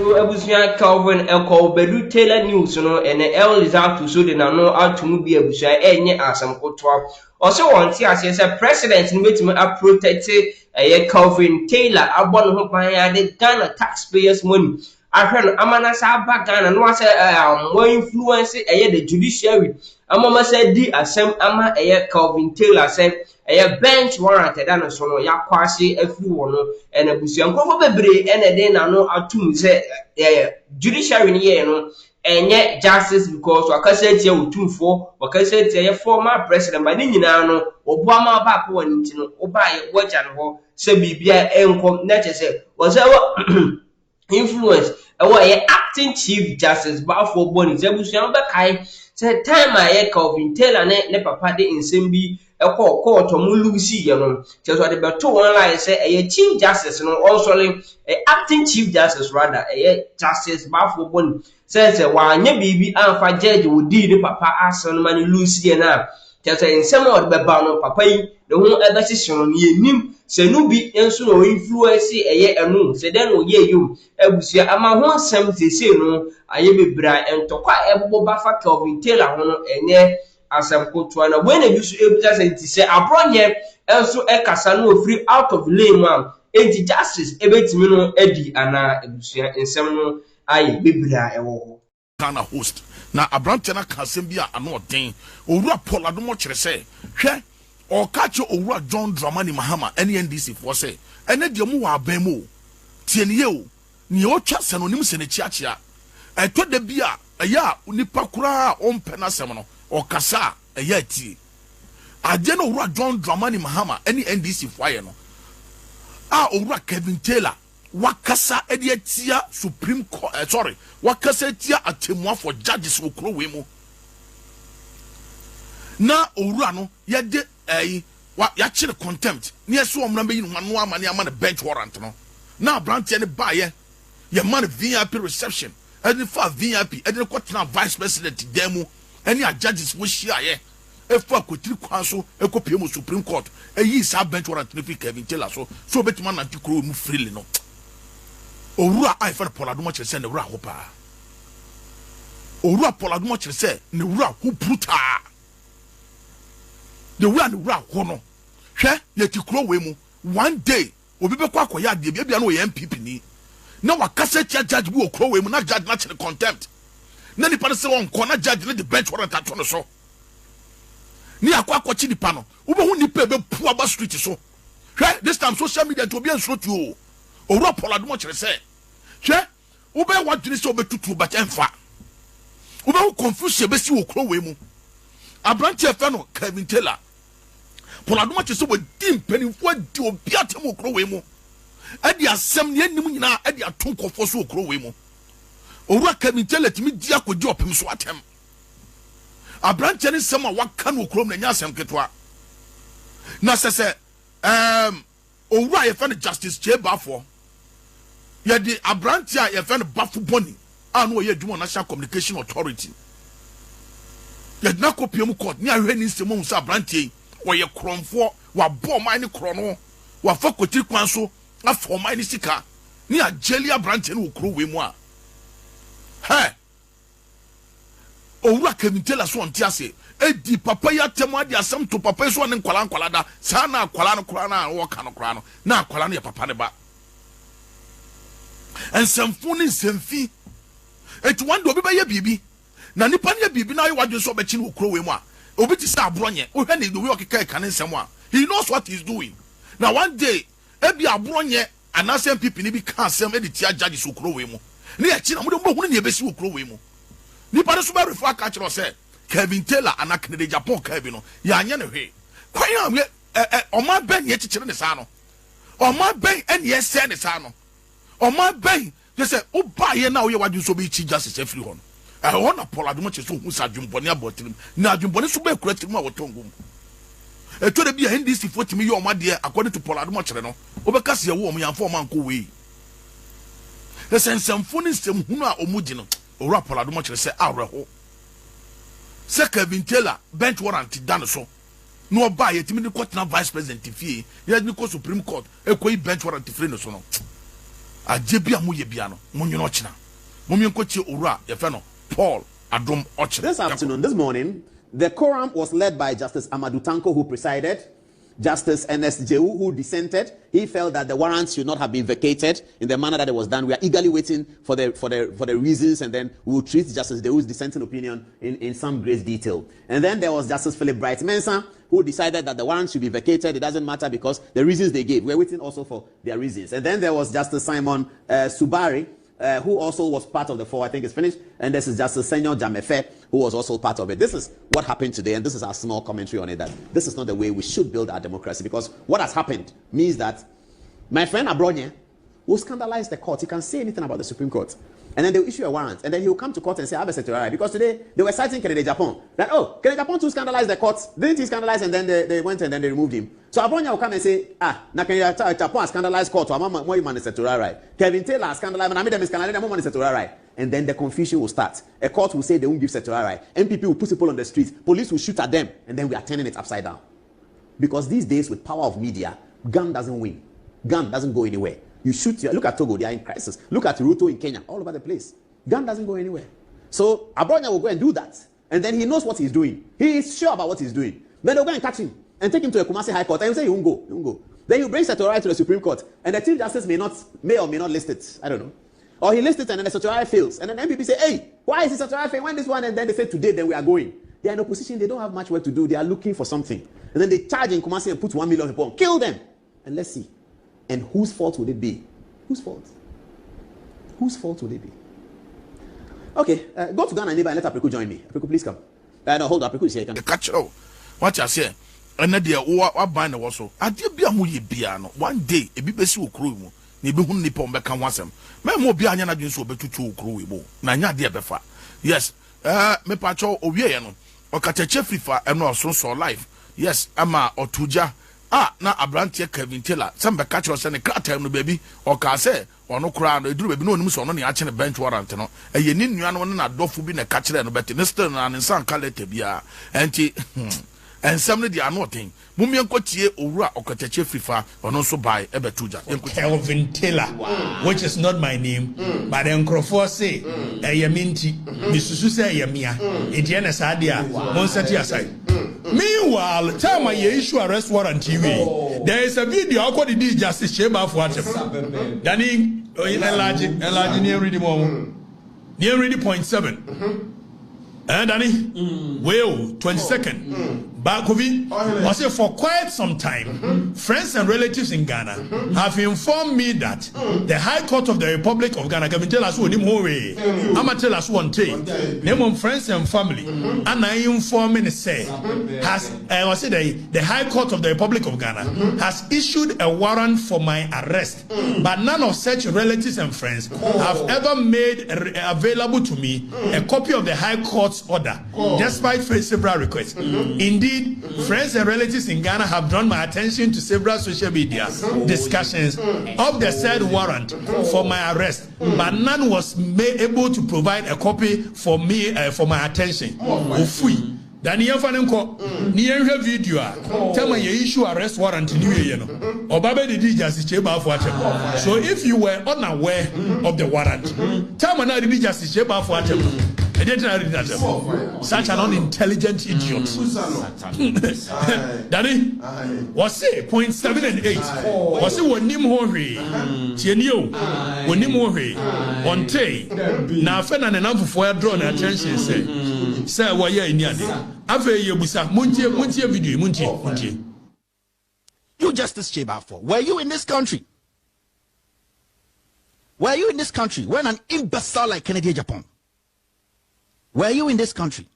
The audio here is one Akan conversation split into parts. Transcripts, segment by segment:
So Ebusia Calvin Eko Bedu Taylor News no and El Lizard so de na no atumu bi Ebusia enye asam kotwa. Also want see as a president in between a protect Calvin Taylor abon ho ban ya the Ghana taxpayers money. Ahwe no amana sa ba Ghana no say more influence the judiciary. Amama say di asem ama Calvin Taylor say bench warrant no so no yakwase afiri wo no and abusuankofo bebre ene den na no atum say judiciary ne no enye justice because wakasa tie otumfo wakasa tie former president ba ni nyina no obuama ba ko wani nti no obaye waja no ho se bibia enkom na chese wasa influence acting chief justice ba for boni se abusuan ba kai se time Calvin Taylor ne papa de nsem bi court mulusi ye no so de beto one line say chief justice no also acting chief justice rather justice ba for boni say wanya bibi amfa judge wodi ni papa ason man lucy na just nsem o de beba no papa yi de ho ebesisi no yenim se no bi enso no influence enu se den no ye yum abusua ama ho nsem sese no aye bebra entokwa ebo ba fa Calvin Taylor ho no enye asem kotoa na when e bisu ebuja se abronye enso kasa no free out of lane man enti justice ebetimi no edi ana abusua nsem no aye bebra ewo ho Ghana host na abrante na kasem bia ano den owura polado mo kire se hwe o kacho owura John Dramani Mahama NDC for se ene de mu wa ban mu tieniye o ni o twa senonim se ne chiachia eto de bia eya unipa kura o mpe na sem no o kasa eya ti ade no owura John Dramani Mahama NDC for ye no owura Kevin Taylor wakasa ediatia Supreme Court wakasa etia atemua for judges okro we mu na owura no ye de ya chire contempt ne so omna be yin hwanu amane amane bench warrant no na branch ne ba ye man VIP reception and for VIP and the vice president demu any judges wo shia ye efu akotiri kwan so ekopie mu Supreme Court eyi sa bench warrant ne fi Kevin Taylor so betima na tikro mu freely no owura ai fa polado mo chese ne wura ho pa owura polado mo chese ne wura ho bruta the wura ne wura ho no hwe ye tikro we mu one day obi be kwa akoya de bia no ye MPP ni na wakasa tia judge bi okro we mu na judge na chire contempt na nipa ne se won ko na judge ne the bench warrant ato no so ni akwa akochi nipa no ubehu nipa be pu aba street so hwe this time social media to be ansro to o owura polado mo chire se hwe ube wadwini se obetutu ba emfa ube confuse be si okro we mu abrante efe no Kevin Taylor polado mo chire se we dim penifo di obi atem okro we mu adi asem ne anim nyina adi atonkofo so okro we mu owura Kevin Taylor timi di akodi opem so atem abrante ne sem a waka no okro mu na nya asem ketwa na sese owura ye fe no Justice Chebafo ye di abrante a ye fe no Bafo Boni anu ye adwuma National Communication Authority ye na kopium court ni ahwe ni nsem hu sa abrante wo ye kronfo wa bo man ni krono wa fa kotiri kwan so afọ man ni sika ni ageli abrante ni okro we mu a owura Kevin Taylor so ntiase edi papa ya temu adi asem to papa so ne nkwala da sa na akwala no kora na wo ka no kora no na akwala no ye papa ne ba ensemfu ni nsemfi eti wande obi ba ye bibi na nipa ne ye bibi na ye wadwe so be chi no okro we mu a obi ti sa abronye o hwe ne the way okeka ka ne nsem a he knows what he's doing. Now one day ebi abronye anasem pipi ni bi ka asem edi tia judge so okro we mu ne ye chi na mo de mo hu ne ye besi okro we mu nipa ne so be refer ka kiro se Kevin Taylor anakne de Japan Kevin no ya anya ne hwe kwan ya oma ben ye chichire ne sa no oma ben ene ye se ne sa no oma ben je se o ba ye na o ye wadu so be chi justice afri ho no ho na polado mo che so hu sa dwumbone abotirim na dwumbone so be kuratirim a wotongum to de bia NDC 40 million o ma de according to polado mo chere no o be kase ye wo o mo yanfo o man ko we the sensamfo ni nsem hunu a omugi no o ra polado mo chere se awreho se Kevin Taylor bench warrant done so no buy it me ni court na vice president fie ya ni ko Supreme Court e ko bench warrant free no so no Ajebia mu ye bia no munyo no china. Mumien ko chi owura ye fe no Paul Adom Ochina. This afternoon, this morning, the quorum was led by Justice Amadou Tanko, who presided. Justice Ernest Jehu, who dissented. He felt that the warrants should not have been vacated in the manner that it was done. We are eagerly waiting for the reasons, and then we will treat Justice Jehu's dissenting opinion in some great detail. And then there was Justice Philip Bright Mensah, who decided that the warrants should be vacated. It doesn't matter because the reasons they gave. We're waiting also for their reasons. And then there was Justice Simon Subari, who also was part of the four. I think it's finished. And this is Justice Senyor Jamefe, who was also part of it. This is what happened today, and this is our small commentary on it, that this is not the way we should build our democracy, because what has happened means that my friend Abronye will scandalize the court. He can say anything about the Supreme Court, and then they'll issue a warrant, and then he'll come to court and say, because today they were citing Kennedy Japan, that, oh, Kennedy Japan too scandalized the court. Didn't he scandalize? And then they went and then they removed him. So Abronye will come and say, now Kennedy Japan scandalized court, Kevin Taylor scandalized, and I made them scandalize, and then the confusion will start. A court will say they won't give Setorari. MPP will put people on the streets. Police will shoot at them, and then we are turning it upside down. Because these days, with power of media, gun doesn't win. Gun doesn't go anywhere. You shoot. Look at Togo; they are in crisis. Look at Ruto in Kenya, all over the place. Gun doesn't go anywhere. So Abronya will go and do that, and then he knows what he's doing. He is sure about what he's doing. Then they'll go and catch him and take him to a Kumasi High Court, and he'll say he won't go. He won't go. Then you bring Setorari to the Supreme Court, and the Chief Justice may or may not list it. I don't know. Or he lists it and then the Setorari fails. And then MPP say, hey, why is the Setorari failing? When this one? And then they say, today, then we are going. They are in opposition. They don't have much work to do. They are looking for something. And then they charge in Kumasi and put 1 million people on. Kill them. And let's see. And whose fault would it be? Whose fault? Whose fault would it be? Okay, go to Ghana neighbor and let Apriku join me. Apriku, please come. No, hold on. Apriku is here. The catch what you say? And then what bind the also. I did be a muy piano. One day, a BBC crew. Ni be hun nipa mbeka wasem me mo bia anya na dwunso obetutu okro webo na anya de befa yes me pacho owie no okacheche frifa eno osonso life yes ama otuja na abrante Kevin Taylor some be catch us ne krata no baby o ka se ono kura no eduru baby no onim so no ne ache ne bench warrant no eye ni nua no na dofo bi ne catch no beti ne still na ne san kalete bia enti and some of the are nothing. Mumian Kotie Ura or Kateche Fifa or no so by Ebetuja. Kelvin Taylor, which is not my name, but Encrofor say, Ayaminti, Mrs. Yamia, Etienne Sadia, Monsati aside. Meanwhile, time I issue arrest warrant TV. There is a video of what it is Justice Chamber for what Danny enlarging near reading near reading 0.7. And Danny, well, 22nd. Bakovi, I say for quite some time, friends and relatives in Ghana have informed me that the High Court of the Republic of Ghana can tell us what him way. I'ma tell us one thing. Name of friends and family, and I inform me say has I say the High Court of the Republic of Ghana has issued a warrant for my arrest, but none of such relatives and friends have ever made available to me a copy of the High Court's order, despite several requests. Indeed, friends and relatives in Ghana have drawn my attention to several social media discussions of the said warrant for my arrest, but none was able to provide a copy for me for my attention. Ofui. Daniel Fanenko, near video, tell me you issue arrest warrant in New Year. Or Baba the Justice Chamber for Atem. So if you were unaware of the warrant, tell me now the Justice Chamber for Atem. Such an unintelligent idiot. Danny, was it 0.7 and 8? Was it when Nimhori? Tienio, when Nimhori, on Tay, now Fen and enough for a drawn attention, say, why you're in Yadi. After you was a Muntia video, Munti. You Justice Chamber for. Were you in this country? Were you in this country when an imbecile like Kennedy Japan? Were you in this country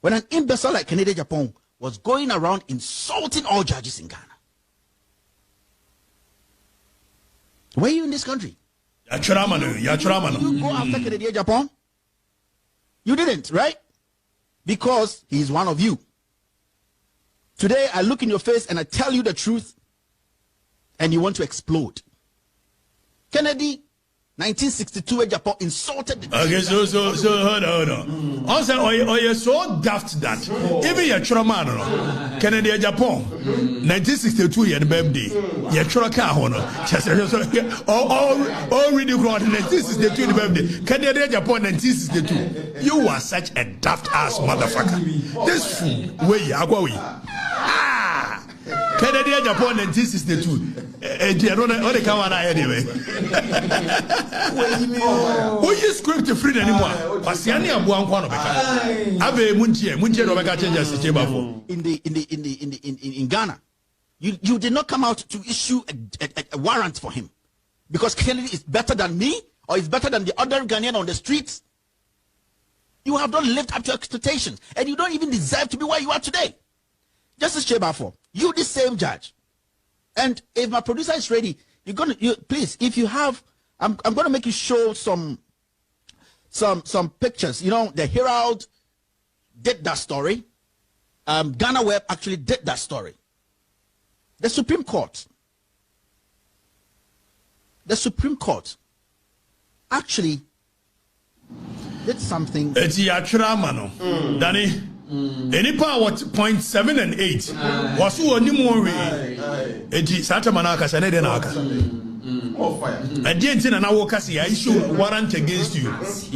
when an imbecile like Kennedy Japan was going around insulting all judges in Ghana? Were you in this country? You go after Kennedy Japan? You didn't, right? Because he's one of you. Today I look in your face and I tell you the truth and you want to explode. Kennedy 1962, Japan insulted the okay, so hold on. Also, you're so daft that even your trauma, Canada, Japan, 1962, your birthday, your trauma, all really grown 1962, birthday, Canada, Japan, 1962. You are such a daft ass motherfucker. This fool, where you are going? Canada, Japan, 1962. Only come on anyway. Who you script free anymore? Pasiani and Buanquano Becca. Abe Munche no Becca changes the chamber for. In Ghana, you did not come out to issue a warrant for him because Kennedy is better than me or is better than the other Ghanaian on the streets. You have not lived up to expectations, and you don't even deserve to be where you are today. Justice Chebafo, you the same judge. And if my producer is ready, please, if you have, I'm going to make you show some pictures. You know, the Herald did that story. Ghana Web actually did that story. The Supreme Court actually did something. It's Yachramano, Danny. Any power 0.7 and 8 was who only more Santa Manaka Sanedanaka. And Jensen and Awokasi, I issue a warrant against you.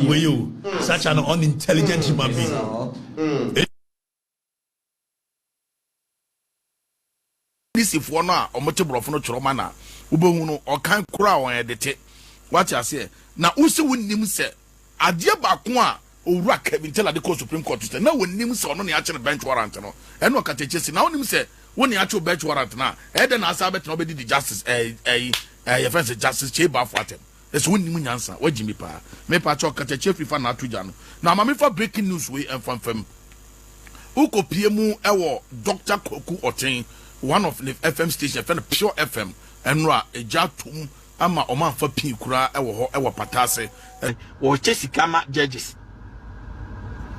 Were you such an unintelligent human being? This if one or multiple no Choromana, Ubuno or Kan Kura or Edite. What I say now, also wouldn't him say, Adia Bakwa. Owura Kevin Taylor the Supreme Court to na won nim so no ne actual bench warrant no e no ka techesi na wonim se woni actual bench warrant na e de na asa bet no be the justice your friend Justice Chebafo atem es woni nim nyansa wagimi pa me pa cho ka techefi fa na atoja no na ma me fa breaking news we enfam ukopie mu ewo Dr. Koku Oten one of the FM station friend Pure FM enra ejatum ama o man fa pin kura ewo patase wo chesikama judges.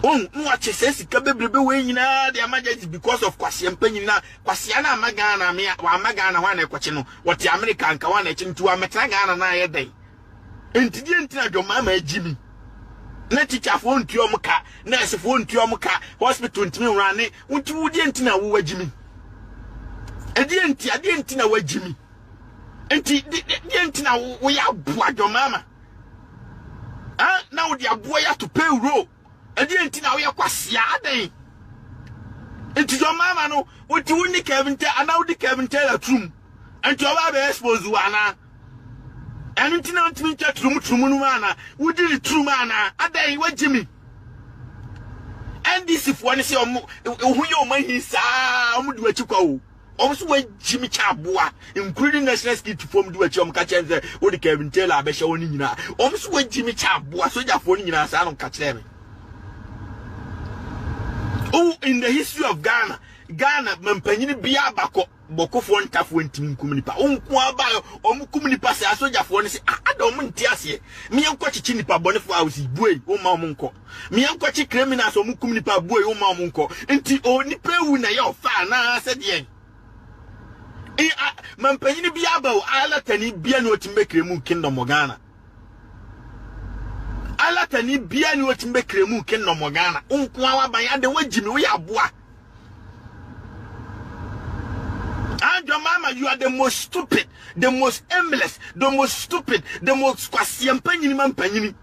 Watch says Kabebe way in the emergency because of Kwasiampena, Kwasiana Magana, Magana, one Quachino, what the American Kawan to a Metagana na day. And didn't your mamma Jimmy. Let teacher phone to your muka, nurse phone to your muka, hospital to me running, what you didn't know Jimmy. I didn't know where Jimmy. And didn't know we are what your mamma. Ah, now the boy have to pay row. And didn't know we are Kwasiade. Into your mamma, no, what you only Kevin tell, and now the Kevin tell a truth. And to our expose Wana. And until now, to me, Trumana, who did it true mana, a day, what Jimmy? And this if one is your who your money is, what you go. Also, when Jimmy Chabua, including National Ski to form do a chum catch and what the Kevin tell I bet showing in. Also, when Jimmy Chabua, so you're phoning in us, I don't catch them. Oh, in the history of Ghana, Mampany Biabako, Boko for tough went to Kumunipa. Kwaba, Kumunipa, say, I saw your phone. I don't want Tiasie. Me and Quachi Chinipa Boniface, boy, O Mamunko. Me and Quachi criminals, O Mukumunipa, boy, O Mamunko. And the only pewuna your fan, I said, yen. Mampany Biabo, I let any Biano to make a moon kingdom of Ghana. I let any Biano to make a moon kingdom of Ghana. Unkwa by the way, Jimmy, we are bois. And your mama, you are the most stupid, the most aimless, the most stupid, the most Kwasiampeni Mampany.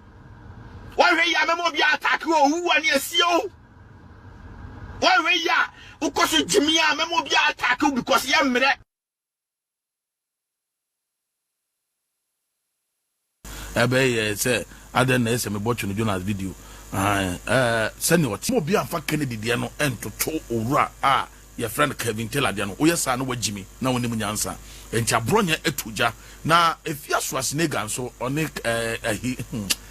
Why are you a member of your attack? Who are you, CEO? Why are you? Because Jimmy, a member of your attack because you are me. Ebe say other na ese me watch no Jonas video send what mo bia fa Kennedy de no entoto owura a your friend Kevin Taylor de no oyesa no wagimi na wonim nyansa enti abronya etuja na efia so asenega nso one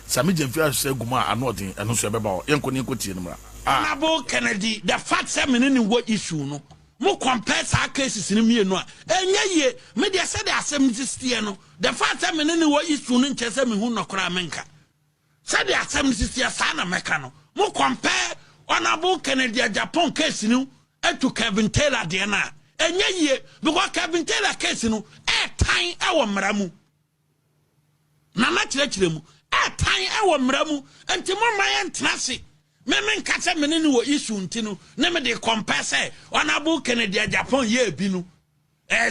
Sami Jemfia say guma anodin eno so beba o yenko ni nkotie no mra Honorable Kennedy, the fact say me ni what issue no mo compare sa cases ni mienu a enye ye me de say the assembly stie no the fact say me ni what issue no nche say me hu nokora menka say the assembly stie sa na meka no mo compare Honorable Kennedy Japan case ni to Kevin Taylor de na enye ye because Kevin Taylor case no time e wo mra mu na na kyerɛkyerɛ mu tan ɛwɔ mmara mu enti mo ma yɛ ntena se me nkasa me ne wo issue ntino na me de compare say Honorable Kennedy Japan ye bi no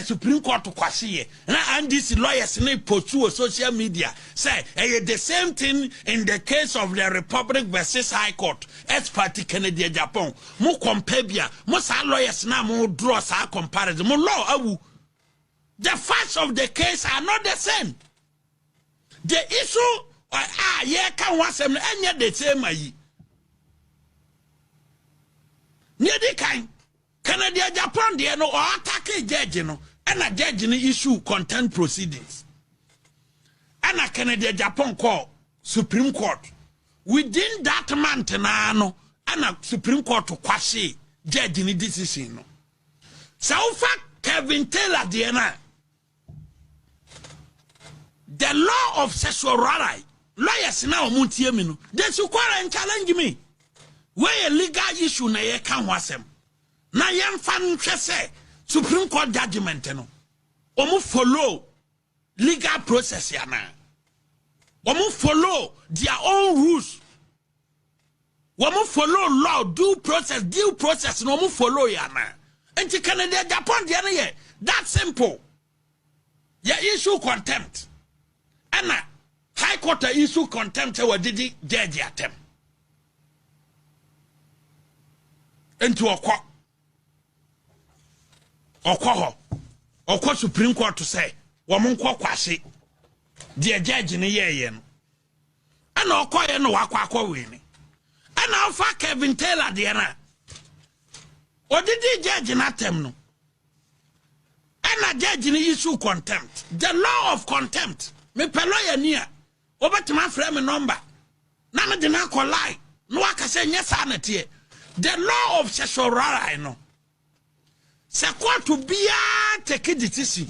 Supreme Court kwase ye na NDC lawyers ne post to social media say the same thing in the case of the Republic versus High Court as party Kennedy Japan mo compare bia mo sa lawyers na mo draw sa comparison mo law awu the facts of the case are not the same. The issue yeah can one sem enye the same ayi Niedi kind Kennedy Japan there no or attack judge no and a judge no issue content proceedings. And a Kennedy Japan call Supreme Court. Within that month no and a Supreme Court to quashi judge ni decision no. So far Kevin Taylor there the law of sexual right lawyers now muntie me no they should call and challenge me. Where a legal issue na ye kan wasem na yemfa nhwe se Supreme Court judgment no omu follow legal process ya na omu follow their own rules omu follow law due process no omu follow ya na enti Canada Japan dia na ye that simple ya issue contempt and High Court issue contempt we did judge atem into okwa Supreme Court to say woman kwase the judge ni ye no and okwa no wakwa we ni and alpha Kevin Taylor there na odidi judge na tem no and a judge ni issue contempt the law of contempt me pelo ya ni a obetima frame number na me de na call lie no aka say nyesa na tie the law of sexual right no se court to be take decision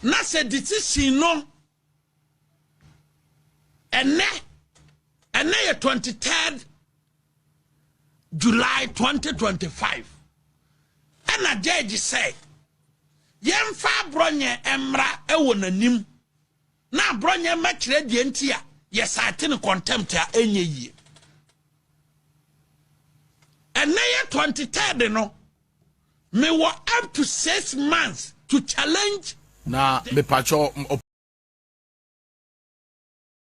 na se decision no ene 23rd July 2025 and a judge say yemfa bronye emra ewo nanim na bronye ma kire die ntia yes atene contempt a enye yie and now 23rd no me were up to 6 months to challenge na me pacho